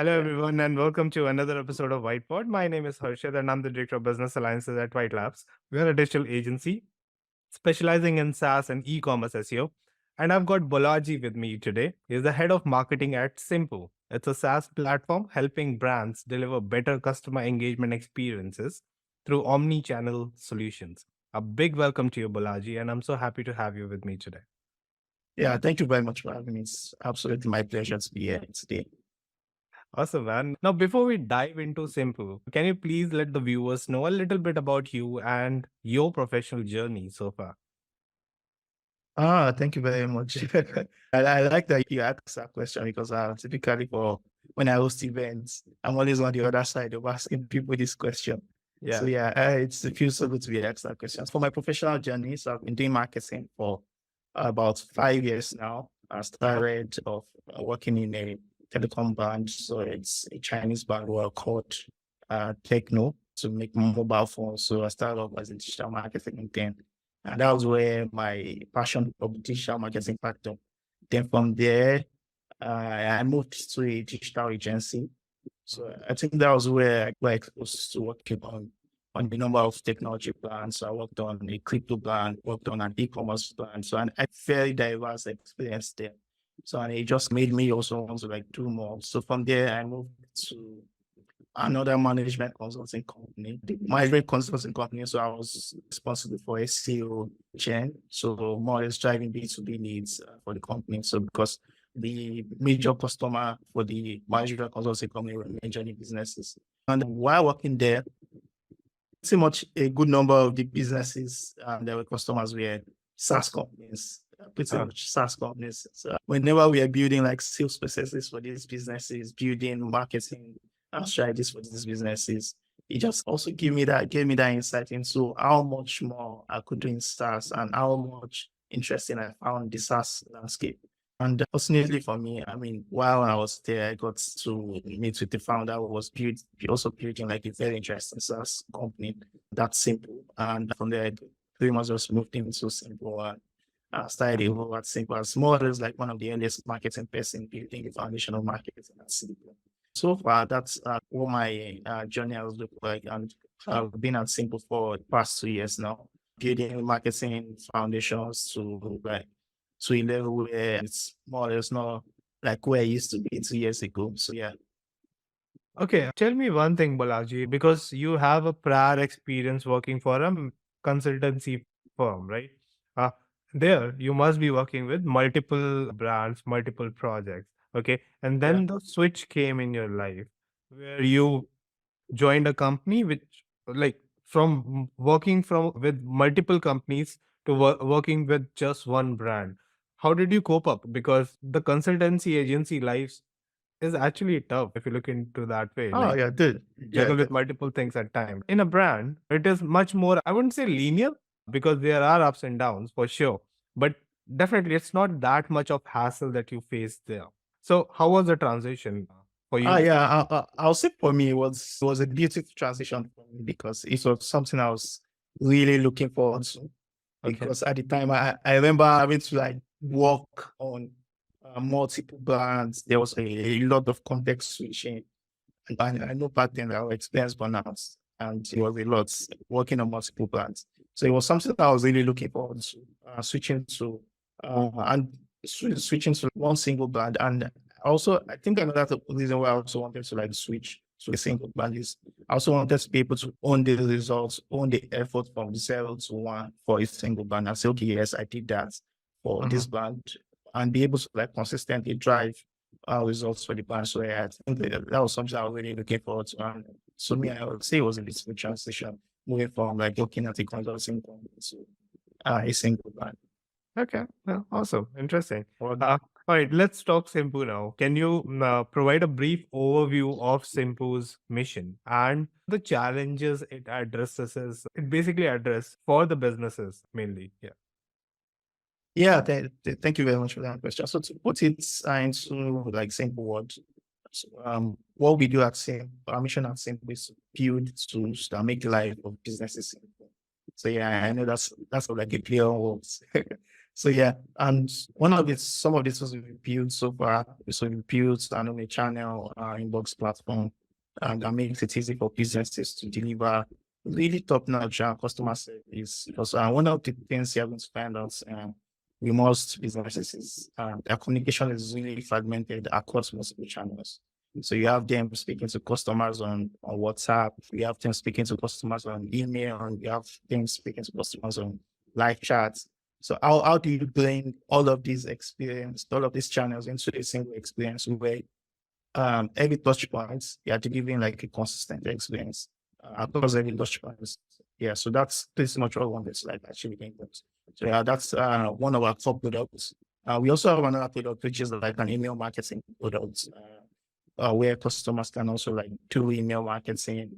Hello, Yeah. everyone, and welcome to another episode of Whiteboard. My name is Harshad, and I'm the Director of Business Alliances at White Labs. We are a digital agency specializing in SaaS and e commerce SEO. And I've got Bolaji with me today. He's the head of marketing at Simpu. It's a SaaS platform helping brands deliver better customer engagement experiences through omni channel solutions. A big welcome to you, Bolaji, and I'm so happy to have you with me today. Yeah. Thank you very much for having me. It's absolutely my pleasure to be here today. Awesome, man. Now, before we dive into Simpu, can you please let the viewers know a little bit about you and your professional journey so far? Thank you very much. I like that you asked that question because typically for when I host events, I'm always on the other side of asking people this question. So Yeah. yeah, it feels so good to be asked that question. For my professional journey, so I've been doing marketing for about 5 years now. I started off working in a telecom brand, so it's a Chinese brand called Techno to make mobile phones. So I started off as a digital marketing thing. And that was where my passion for digital marketing factor. Then from there, I moved to a digital agency. So I think that was where I got exposed to working on the number of technology brands. So I worked on a crypto brand, worked on an e-commerce brand. So I very diverse experience there. So and it just made me also want to like do more. So from there, I moved to another management consulting company, the management consulting company. So I was responsible for SEO chain. So more or less driving B2B needs for the company. So because the major customer for the management consulting company were major businesses. And while working there, pretty much a good number of the businesses that were customers were SaaS companies, pretty Oh, much SaaS companies. So whenever we are building like sales processes for these businesses, building marketing strategies for these businesses, it just also gave me that insight into how much more I could do in SaaS and how much interesting I found the SaaS landscape. And fortunately for me, I mean, while I was there, I got to meet with the founder who was also building like a very interesting SaaS company that's Simple. And from there, I pretty much just moved into Simple and started a role at Simple as more or less like one of the earliest marketing person building the foundation of marketing at Simple. So far, that's what my journey has looked like. And I've been at Simple for the past 2 years now, building marketing foundations to a level where it's more or less not like where I used to be 2 years ago. So yeah. okay. Tell me one thing, Balaji, because you have a prior experience working for a consultancy firm, right? Uh, there, you must be working with multiple brands, multiple projects. Okay. And Yeah. then the switch came in your life where you joined a company which like from working from with multiple companies to working with just one brand. How did you cope up? Because the consultancy agency lives is actually tough if you look into that way, Oh like yeah, good. Yeah, juggle with good. multiple things at time. In a brand it is much more, I wouldn't say linear, because there are ups and downs for sure, but definitely it's not that much of hassle that you face there. So how was the transition for Ah, you? yeah, I'll say for me it was a beautiful transition for me because it was something I was really looking forward to. Okay. Because at the time, I remember having to like work on multiple brands. There was a lot of context switching. And I know back then I experienced burnouts and it was a lot working on multiple brands. So it was something that I was really looking forward to, switching to one single brand. And also, I think another reason why I also wanted to like switch to a single brand is I also wanted to be able to own the results, own the effort from 0 to 1 for a single brand. And say, okay, yes, I did that for this Mhm. brand and be able to like consistently drive results for the brand. So yeah, I think that was something I was really looking forward to. And so me, I would say it was a little transition moving from like looking at the consulting company to a single brand. Okay, well, awesome, interesting. Well, All right, let's talk Simpu now. Can you provide a brief overview of Simpu's mission and the challenges it addresses? It basically address for the businesses mainly. Yeah. yeah, thank you very much for that question. So to put it into like simple words, so, what we do at Simple, our mission at Simple is to build tools that make the life of businesses simple. So yeah, I know that's like a clear words. So yeah, and some of this was built so far. So we built an omni-channel inbox platform, and that makes it easy for businesses to deliver really top-notch customer service. Because one of the things you have to find out with most businesses is their communication is really fragmented across multiple channels. So you have them speaking to customers on WhatsApp, you have them speaking to customers on email, and you have them speaking to customers on live chats. So how do you bring all of these experience, all of these channels into a single experience where every touch points, you're delivering like a consistent experience across every touch points. Yeah, so that's pretty much all one that's like actually getting that. So yeah, that's one of our core products. We also have another product which is like an email marketing product where customers can also like do email marketing,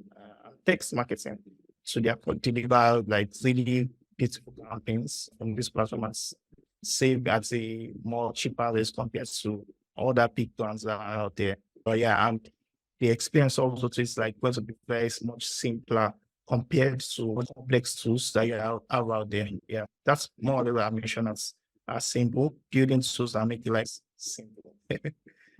text marketing. So they are deliver like really beautiful campaigns on this platform as save at a more cheaper rates compared to other big plans that are out there. But yeah, and the experience also is like going to be very much simpler compared to complex tools that you have out there. Yeah, that's more or less what I mentioned as simple building tools that make it like simple.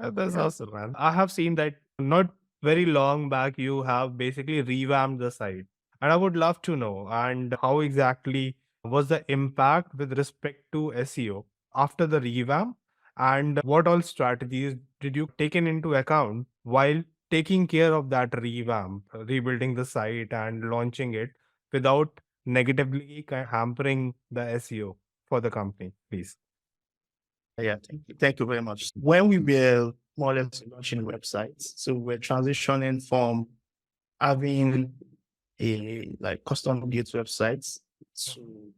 That's Yeah. awesome, man. I have seen that not very long back, you have basically revamped the site. And I would love to know and how exactly was the impact with respect to SEO after the revamp, and what all strategies did you taken into account while taking care of that revamp, rebuilding the site and launching it without negatively hampering the SEO for the company, please. Yeah, thank you very much. When we were more or less launching websites, so we're transitioning from having a like custom built websites to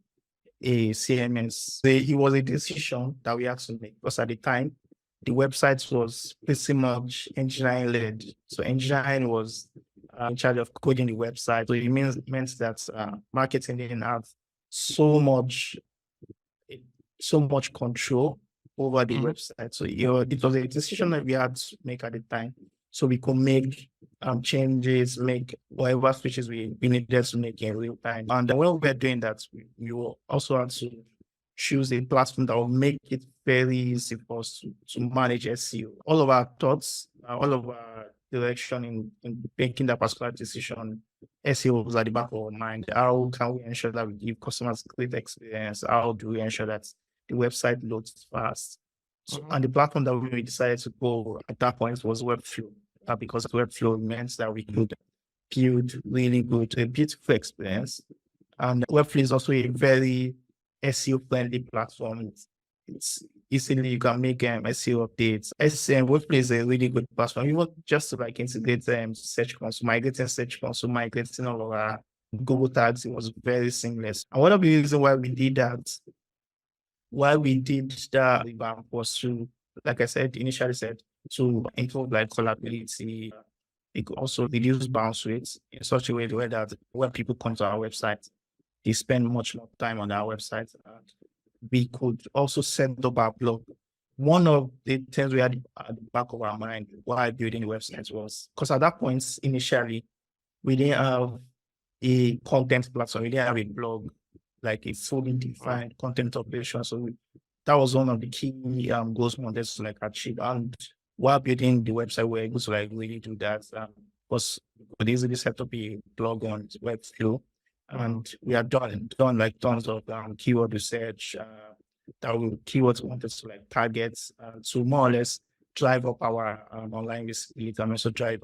a CMS. It was a decision that we had to make because at the time the website was pretty much engineering led. So engineering was in charge of coding the website. So it meant that marketing didn't have so much so much control over the website. So it was a decision that we had to make at the time. So we could make changes, make whatever switches we needed to make in real time. And when we were doing that, we will also had to choose a platform that will make it very easy for us to manage SEO. All of our thoughts, all of our direction in making that particular decision, SEO was at the back of our mind. How can we ensure that we give customers great experience? How do we ensure that the website loads fast? So, and the platform that we decided to go at that point was Webflow, because Webflow meant that we could build really good, a beautiful experience. And Webflow is also a very SEO friendly platform. It's easily you can make SEO updates. Webflow is a really good platform. You want just to like integrate search console, migrating search console, migrating all of our Google tags. It was very seamless. And one of the reasons why we did that revamp was to, like I said, initially said, to improve like callability. It could also reduce bounce rates in such a way that when people come to our website, they spend much more time on our website. And we could also set up our blog. One of the things we had at the back of our mind while building the website was because at that point, initially, we didn't have a content platform, we didn't have a blog, like a fully defined content operation. So that was one of the key goals we wanted to like achieve. And while building the website, we were able to like really do that. Because we could easily set up a blog on Webflow, and we have done like tons of keyword research that keywords we wanted to like target to more or less drive up our online visibility and also drive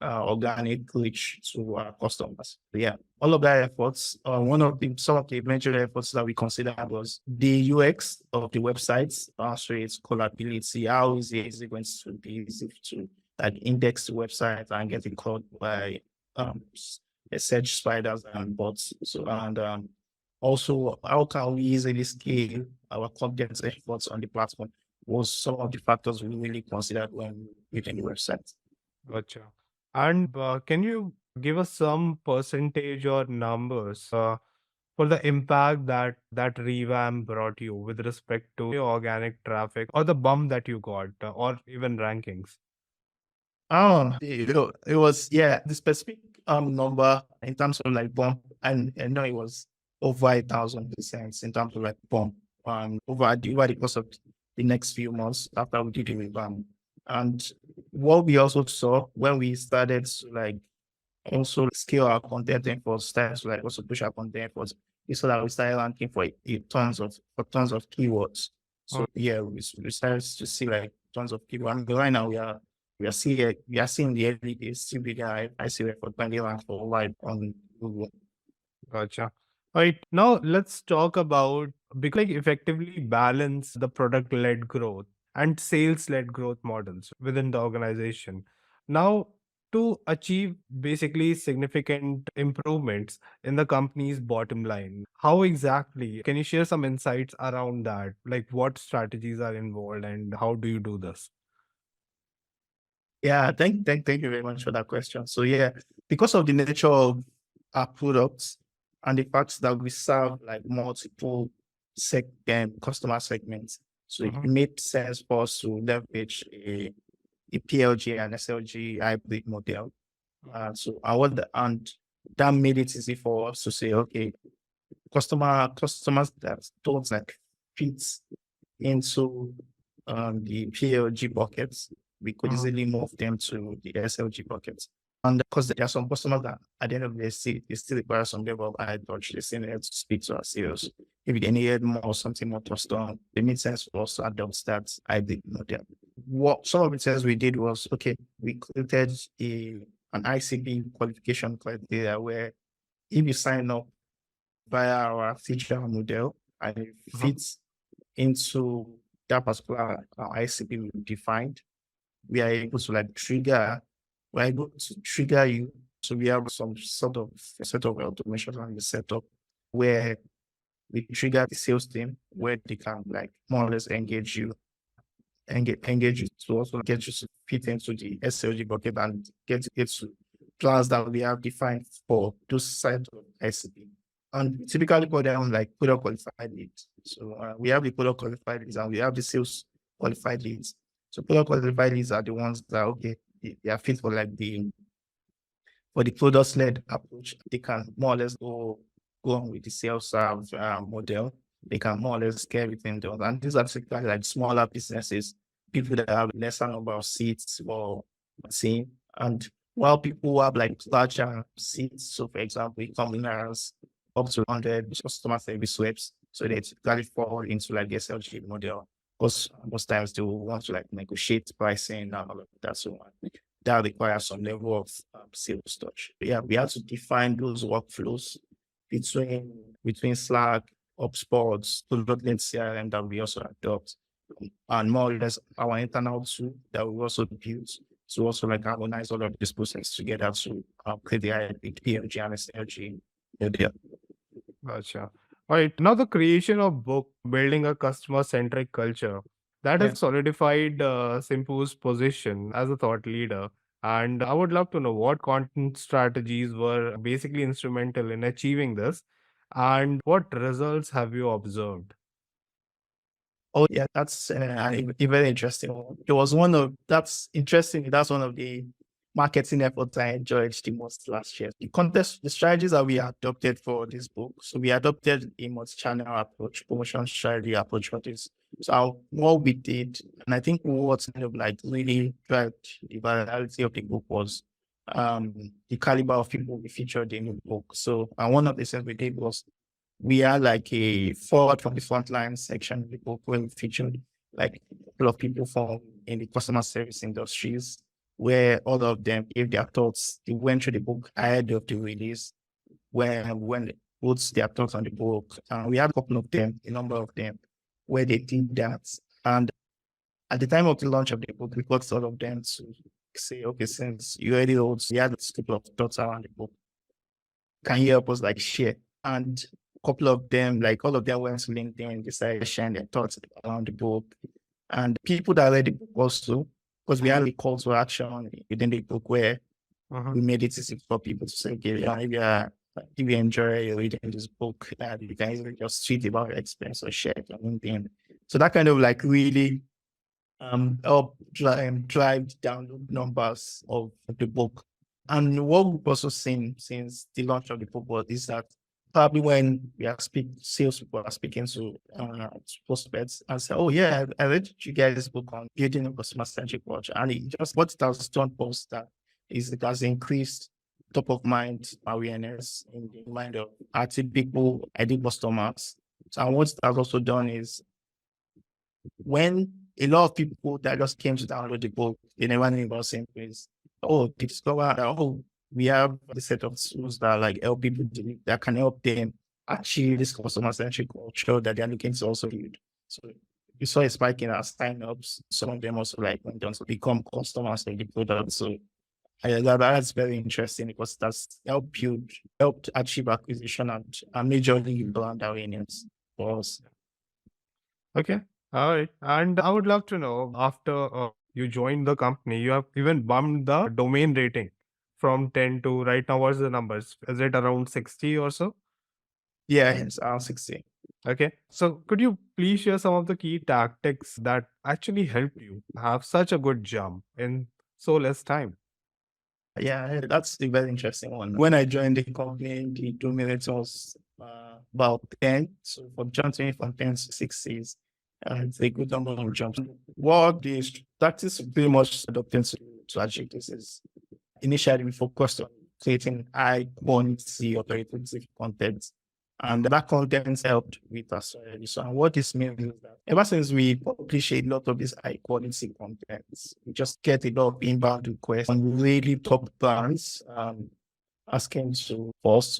organic reach to our customers. But yeah, all of that efforts, some of the major efforts that we considered was the UX of the websites, so its callability, how easy is it going to be easy to like index the website and get it called by search spiders and bots. So and also how can we easily scale our content efforts on the platform was some of the factors we really considered when building the website. Gotcha. And can you give us some percentage or numbers for the impact that that revamp brought you with respect to your organic traffic or the bump that you got or even rankings? Oh, it was the specific number in terms of like bump, and I know it was over 1,000% in terms of like bump over the course of the next few months after we did the revamp. And what we also saw when we started to like also scale our content efforts, started to like also push our content efforts, is so that we started ranking for tons of keywords. So yeah, we started to see like tons of keywords. And right now we are seeing the early days still bigger. I see it for 20 ranks for wide on Google. Gotcha. All right. Now let's talk about because like effectively balance the product led growth and sales led growth models within the organization. Now, to achieve basically significant improvements in the company's bottom line, how exactly can you share some insights around that? Like what strategies are involved and how do you do this? Yeah, thank you very much for that question. So yeah, because of the nature of our products and the fact that we serve like multiple customer segments, so it Mhm. made sense for us to leverage a PLG and SLG hybrid model. And that made it easy for us to say, okay, customers that don't like fit into the PLG buckets, we could Mhm. easily move them to the SLG buckets. And because there are some customers that at the end of the day, they still require some level of high touch. They still need to speak to our sales. If they needed more something more custom, it made sense for us to adopt that hybrid model. What some of the things we did was, okay, we created an ICP qualification criteria where if you sign up via our feature model and it Mhm. fits into that particular ICP we defined, we are able to like we're able to trigger you. So we have some sort of set of automation on the setup where we trigger the sales team where they can like more or less engage you to also get you to fit into the SLG bucket and get to plans that we have defined for those sides of ICP. And we typically call them like product qualified leads. So we have the product qualified leads and we have the sales qualified leads. So product qualified leads are the ones that okay, they are fit for like the product-led approach. They can more or less go on with the sales model. They can more or less get everything done. And these are typically like smaller businesses, people that have lesser number of seats or team. And while people who have like larger seats, so for example, e-commerce up to 100 customer service reps, so they typically fall into like the SLG model. Because most times they will want to like negotiate pricing and all of that. So that requires some level of sales touch. Yeah, we have to define those workflows between Slack, HubSpot, Product-led CRM that we also adopt, and more or less our internal tool that we also built to also like harmonize all of this process together to create the PLG and SLG model. Gotcha. All right. Now, the creation of book, building a customer-centric culture, that has Yeah. solidified Simpu's position as a thought leader. And I would love to know what content strategies were basically instrumental in achieving this, and what results have you observed? Oh yeah, that's a very interesting one. It was that's interesting. That's one of the marketing efforts I enjoyed the most last year. The strategies that we adopted for this book. So we adopted a multi-channel approach, promotion strategy approach for this. So what we did, and I think what kind of like really drive the virality of the book was the caliber of people we featured in the book. So one of the things we did was we are like a forward from the frontline section of the book where we featured like a couple of people from in the customer service industries where all of them gave their thoughts. They went through the book ahead of the release when they put their thoughts on the book. We had a couple of them, a number of them, where they did that. And at the time of the launch of the book, we got all of them to say, okay, since you already wrote, you had a couple of thoughts around the book, can you help us like share? And a couple of them, like all of them went to LinkedIn, decided to share their thoughts around the book. And people that read the book also, because we had a call to action within the book where Mhm. we made it easy for people to say, okay, if you enjoy reading this book, you can easily just tweet about your experience or share it on LinkedIn. So that kind of like really help drive the download numbers of the book. And what we've also seen since the launch of the book is that Probably when sales people are speaking to prospects and say, "Oh yeah, I read you guys book on building a customer centric culture," and it just what it has done post that is it has increased top of mind awareness in the mind of active people, ideal customers. So, and what it has also done is when a lot of people that just came to download the book, they never knew about Simpu. Oh, they discover that, oh, we have a set of tools that like help people that can help them achieve this customer centric culture that they're looking to also build. So you saw a spike in our sign-ups. Some of them also like went on to become customers of the product. So that's very interesting because that's helped achieve acquisition and majorly brand awareness for us. Okay. All right. And I would love to know after you joined the company, you have even bumped the domain rating from 10 to right now. What's the numbers? Is it around 60 or so? Yeah, it's around 60. Okay. So could you please share some of the key tactics that actually helped you have such a good jump in so less time? Yeah, that's a very interesting one. When I joined the company, the domain rating was about 10. So for jumping from 10 to 6 it's a good number of jumps. What the tactics pretty much adopting to achieve this is initially we focused on creating high quality authoritative content. And that content helped with us. So what this means is that ever since we publish a lot of these high quality contents, we just get a lot of inbound requests on really top brands asking to us,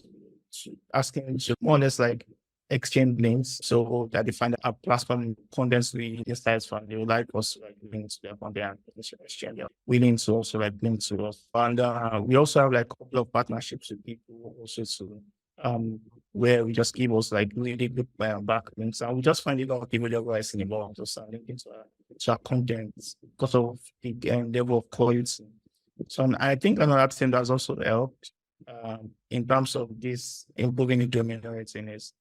asking to more or less like exchange links so that they find a platform contents we insights from they would like us to like link to their content and exchange willing to also like link to us. And we also have like a couple of partnerships with people also to where we just give us like really good backlinks and we just find a lot of people that are writing about us and linking to our content because of the level of quality. So I think another thing that's also helped in terms of this improving the domain rating is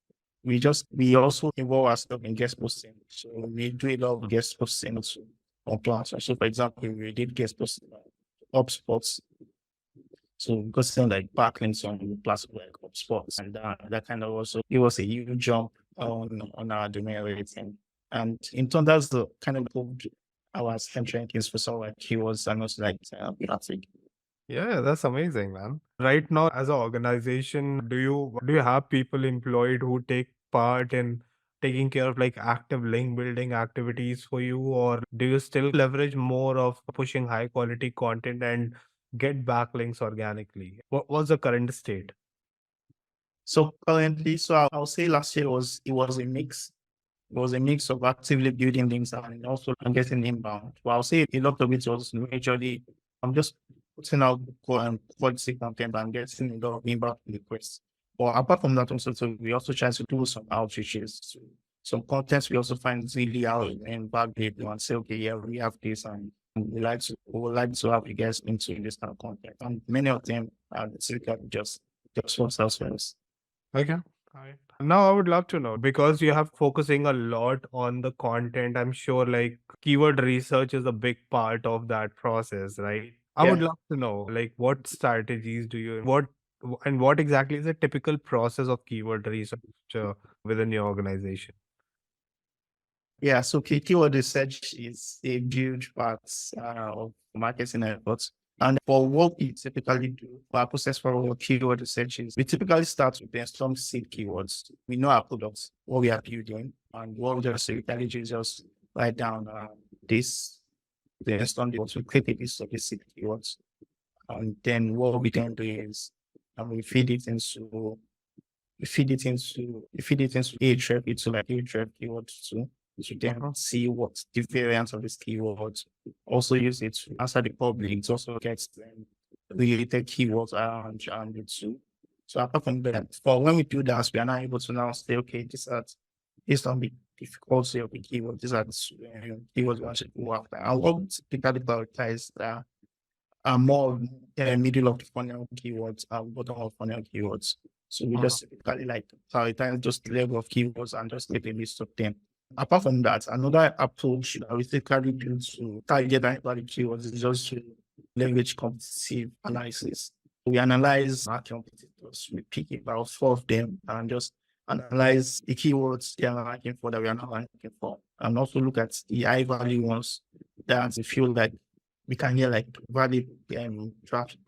we also involve ourselves in guest posting. So we do a lot of guest posting also on platforms. So for example, we did guest posting on HubSpots. So because like backlinks on platforms like HubSpots and that kind of also it was a huge jump on our domain rating. And in turn, that's the kind of improved our search rankings for some like keywords and also like traffic. Yeah, that's amazing, man. Right now, as an organization, do you have people employed who take part in taking care of like active link building activities for you, or do you still leverage more of pushing high quality content and get backlinks organically? What was the current state? So currently, so I'll say last year it was a mix. It was a mix of actively building things and also getting inbound. Well, I'll say a lot of it was majorly I'm just putting out quality content and getting a lot of inbound requests. But apart from that, also so we also try to do some outreaches. So some contents we also find really out and back people and say, okay, yeah, we have this and we would like to have you guys into this kind of content. And many of them are typically just for self-service. Okay. Alright. Now I would love to know because you have focusing a lot on the content. I'm sure like keyword research is a big part of that process, right? I would Yeah. love to know like what strategies do you what exactly is the typical process of keyword research within your organization? Yeah, so keyword research is a huge part of marketing efforts. And for what we typically do, for our process for our keyword research is we typically start with some seed keywords. We know our products, what we are building, and what we just typically do is just write down this, then some keywords, we create a list of these seed keywords. And then what we then do is we feed it into Ahref, it's like Ahref keywords too. So then see what the variants of these keywords. Also use it to answer the public. It also gets them related keywords around it too. So apart from that, for when we do that, we are now able to now say, okay, this on the difficulty of the keyword. These are the keywords we want to go after. And what we typically prioritize more middle of the funnel keywords, bottom of funnel keywords. So we just typically like prioritize just the level of keywords and just get a list of them. Apart from that, another approach that we typically do to target and value keywords is just to leverage competitive analysis. We analyze our competitors, we pick about 4 of them and just analyze the keywords they are ranking for that we are not ranking for. And also look at the high value ones that we feel like we can get like value traffic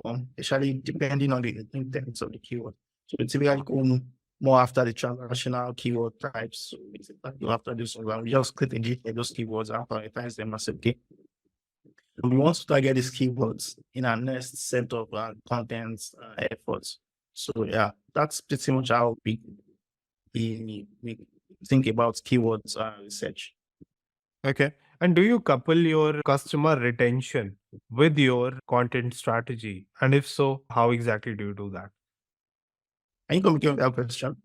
from, especially depending on the intent of the keyword. So we typically go more after the transactional keyword types. So we go after this one. We just click and get those keywords and prioritize them massively. We want to target these keywords in our next set of content efforts. So yeah, that's pretty much how we think about keywords research. Okay. And do you couple your customer retention with your content strategy? And if so, how exactly do you do that? Can you communicate with that question?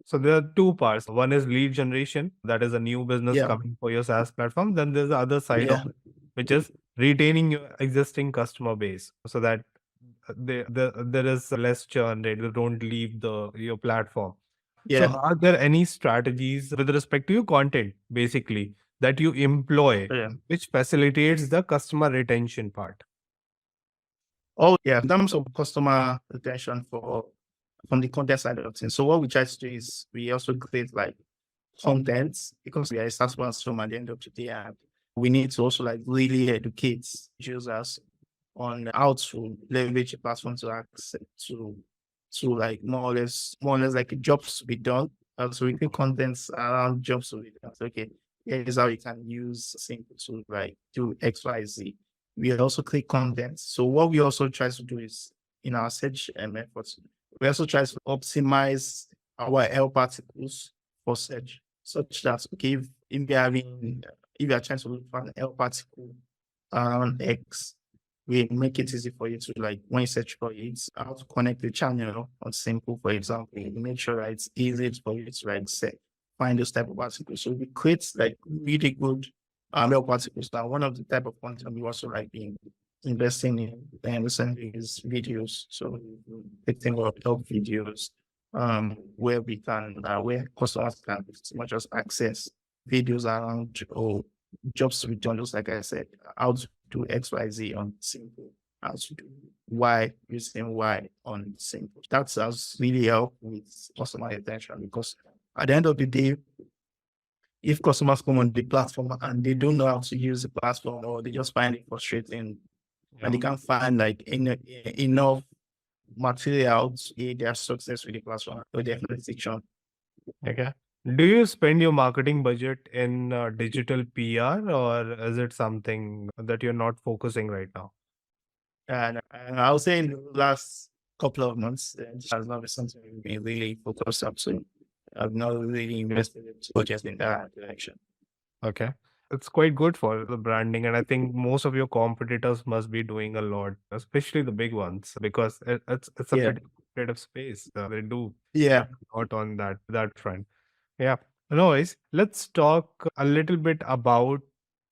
So there are two parts. One is lead generation, that is a new business Yeah, coming for your SaaS platform. Then there's the other side of yeah, it, which is retaining your existing customer base so that there is less churn rate. They don't leave your platform. So yeah, are there any strategies with respect to your content, basically, that you employ, yeah. which facilitates the customer retention part? Oh yeah, in terms of customer retention from the content side of things. So what we try to do is we also create like content because we are a SaaS platform at the end of the day, and we need to also like really educate users on how to leverage the platform to access to like more or less like jobs to be done. So we create contents around jobs to be done. So, okay, here's how you can use Simpu to like do XYZ. We also create content. So what we also try to do is in our search efforts, we also try to optimize our help articles for search, such that okay, if you are trying to look for an help article around X, we make it easy for you to like when you search for it, how to connect the channel on Simple, for example. We make sure that it's easy for you to like say find those type of articles. So we create like really good help articles. Now one of the type of content we also like being investing in and recently is videos. So creating a lot of help videos where we can where customers can not just access videos around or jobs to be done, just like I said, how to do XYZ on Simple, how to do Y using Y on Simple. That has really helped with customer retention because at the end of the day, if customers come on the platform and they don't know how to use the platform or they just find it frustrating and they can't find like enough material to aid their success with the platform or their monetization. Okay. Do you spend your marketing budget in digital PR, or is it something that you're not focusing right now? And I would say in the last couple of months, it has not been something we've been really focused on. So I've not really invested into budgets in that direction. Okay. It's quite good for the branding, and I think most of your competitors must be doing a lot, especially the big ones, because it's a Yeah. pretty competitive space. They do Yeah. a lot on that front. Yeah. Anyways, let's talk a little bit about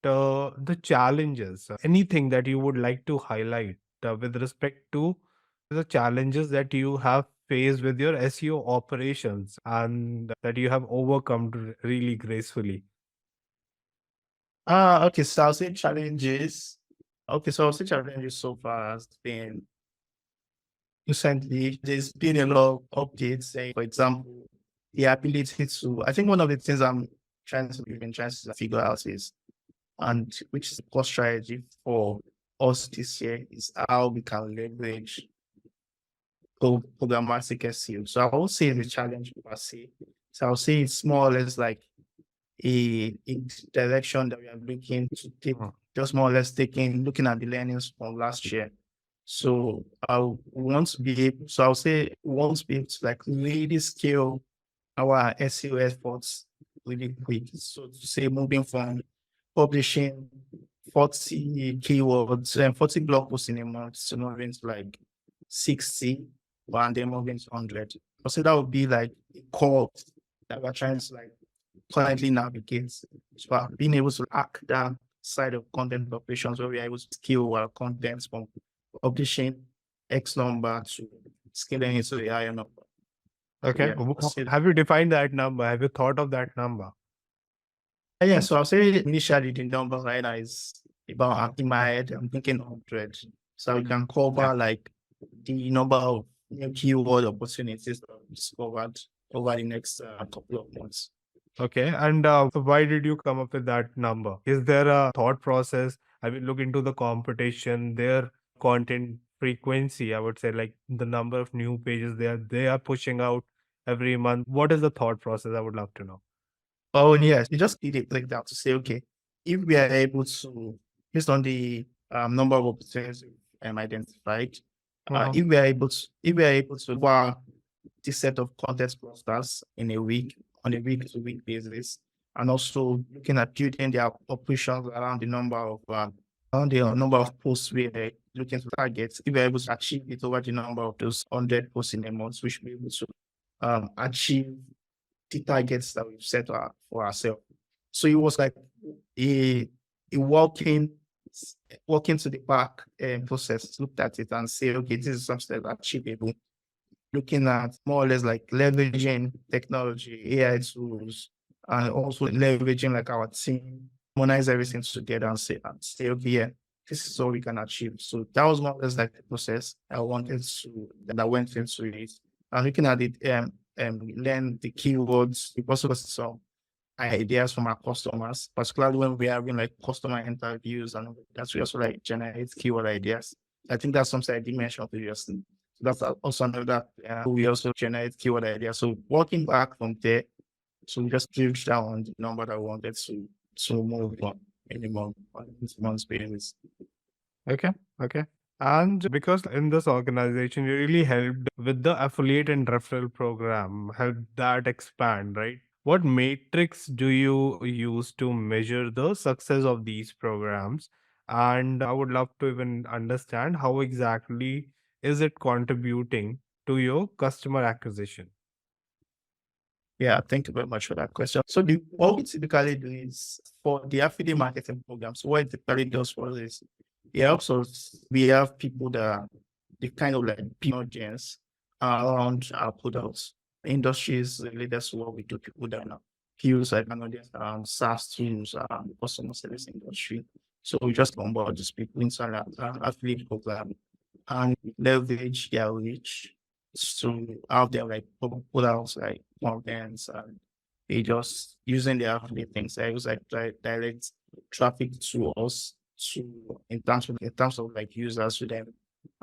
the challenges. Anything that you would like to highlight with respect to the challenges that you have faced with your SEO operations and that you have overcome really gracefully. Okay. So I'll say challenges. Okay. So I'll say challenges so far has been recently, there's been a lot of updates, say, for example, the ability to, I think one of the things we've been trying to figure out is, and which is the core strategy for us this year is how we can leverage programmatic SEO. So I will say the challenge per se. So I'll say it's more or less like a direction that we are looking to take, just more or less looking at the learnings from last year. So I want to be able, so I'll say we want to be able to like really scale our SEO efforts really quick. So to say moving from publishing 40 keywords and 40 blog posts in a month to moving to like 60 and then moving to 100. So that would be like a core that we're trying to like currently navigate. So being able to hack that side of content operations where we're able to scale our content from publishing X number to scaling it to a higher number. Okay. Have you defined that number? Have you thought of that number? Yeah, so I'll say initially the number right now is about in my head, I'm thinking 100. So we can cover like the number of new keyword opportunities that we discovered over the next couple of months. Okay. And so why did you come up with that number? Is there a thought process? I mean, look into the competition, their content frequency, I would say, like the number of new pages they are pushing out every month. What is the thought process? I would love to know. Oh, yes, you just need a breakdown to say, okay, if we are able to, based on the number of opportunities identified, Uh-huh. if we are able to acquire this set of content clusters in a week, on a week-to-week basis, and also looking at building their operations around the number of posts we are looking to target. If we are able to achieve it over the number of those 100 posts in a month, we should be able to achieve the targets that we've set for ourselves. So it was like a walking to the park process, looked at it and say, okay, this is something that's achievable. Looking at more or less like leveraging technology, AI tools, and also leveraging like our team, harmonize everything together and say, okay, yeah, this is all we can achieve. So that was more or less like the process that went into it. And looking at it, learn the keywords. We also got some ideas from our customers, particularly when we are having like customer interviews, and that's we also like generate keyword ideas. I think that's something I did mention previously. So that's also another we also generate keyword ideas. So working back from there, so we just drill down on the number that we wanted to move on minimum on this month's basis. Okay. Okay. And because in this organization, you really helped with the affiliate and referral program, helped that expand, right? What matrix do you use to measure the success of these programs? And I would love to even understand how exactly is it contributing to your customer acquisition? Yeah, thank you very much for that question. So what we typically do is for the affiliate marketing programs, what it typically does for us is it helps us. We have people that the kind of like audience around our products, industries related to what we do, people that are use like an audience SaaS tools, customer service industry. So we just onboard these people inside our affiliate program and leverage their reach to have their like put out like contents, and they just using their affiliate things. I use like direct traffic to us to in terms of like users to them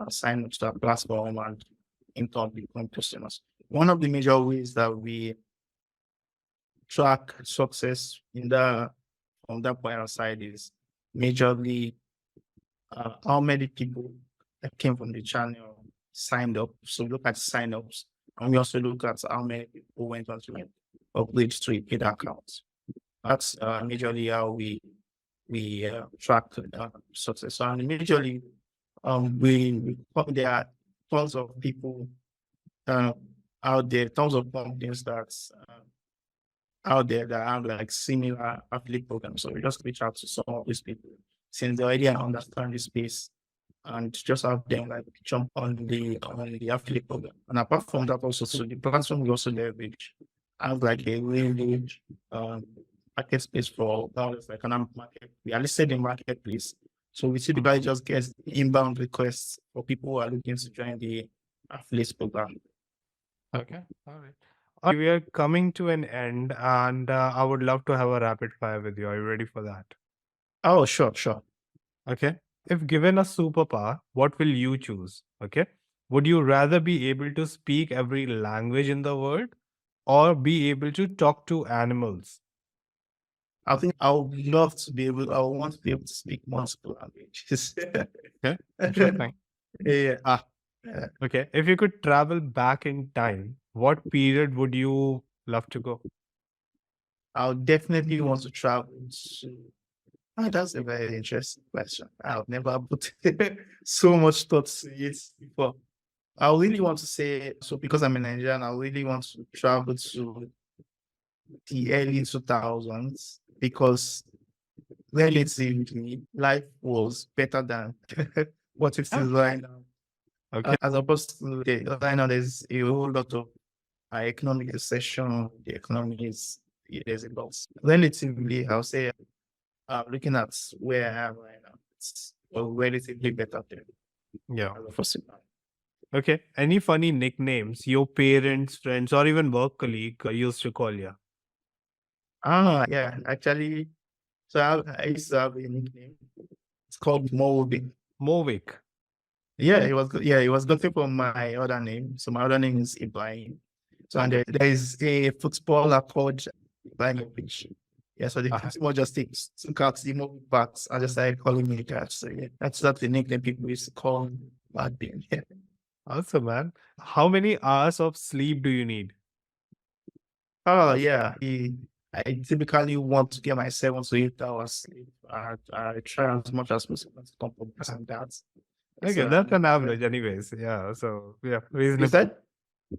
sign up to our platform and in turn become customers. One of the major ways that we track success in the from that buyer side is majorly how many people that came from the channel signed up. So look at sign-ups, and we also look at how many people went on to upgrade to a paid account. That's majorly how we track success. So, and majorly, there are tons of people uh, out there, tons of companies that's out there that have like similar affiliate programs. So we just reach out to some of these people since they already understand the space and just have them like jump on the affiliate program. And apart from that, also so the platform we also leverage have like a really market space for dollars like an market. We are listed in marketplace. So we see the guy just gets inbound requests for people who are looking to join the affiliate program. Okay. All right. We are coming to an end, and I would love to have a rapid fire with you. Are you ready for that? Oh, sure, sure. Okay. If given a superpower, what will you choose? Okay. Would you rather be able to speak every language in the world or be able to talk to animals? I think I would love to be able, I would want to be able to speak multiple languages. Okay. Interesting. Yeah. Okay. If you could travel back in time, what period would you love to go? I'll definitely want to travel to. That's a very interesting question. I've never put so much thought to it before. I really want to say, so because I'm a Nigerian, I really want to travel to the early 2000s because relatively life was better than what it is right now. Okay. As opposed to right now, there's a whole lot of economic recession. The economy is there's a loss. Relatively, I'll say, looking at where I am right now, it's relatively better there. Yeah. Possible. Okay. Any funny nicknames your parents, friends, or even work colleague used to call you? Yeah, actually, so I used to have a nickname. It's called Moby. Movik. Yeah, it was gotten from my other name. So my other name is Ibrahim. So and there is a footballer called Ibrahimovic. Yeah, so the people just took out the Moby backs and just started calling me that. So yeah, that's the nickname people used to call me back then. Yeah. Awesome, man. How many hours of sleep do you need? Oh yeah. I typically want to get my 7 to 8 hours sleep. I try as much as possible to compromise on that. Okay, So that's an average, anyways. Yeah. So, yeah, you reasonable. said?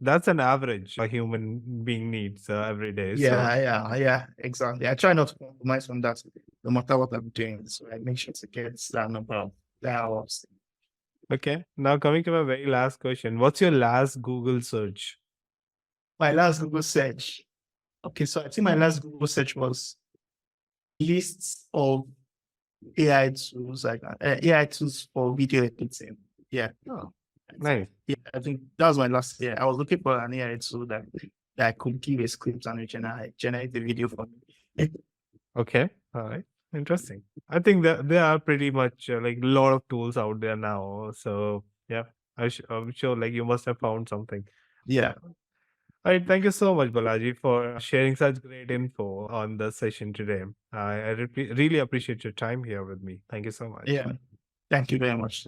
That's an average a human being needs every day. So, Yeah, exactly. I try not to compromise on that no matter what I'm doing. So I make sure to get that number of hours. okay. Now, coming to my very last question. What's your last Google search? My last Google search. Okay, so I think my last Google search was lists of AI tools, like AI tools for video editing. Yeah. Oh, nice. Yeah, I think that was my last year. I was looking for an AI tool that could give a script and generate the video for me. Okay. All right. Interesting. I think that there are pretty much like a lot of tools out there now. So, yeah, I'm sure like you must have found something. Yeah. All right. Thank you so much, Balaji, for sharing such great info on the session today. I really appreciate your time here with me. Thank you so much. Yeah. Thank you very much.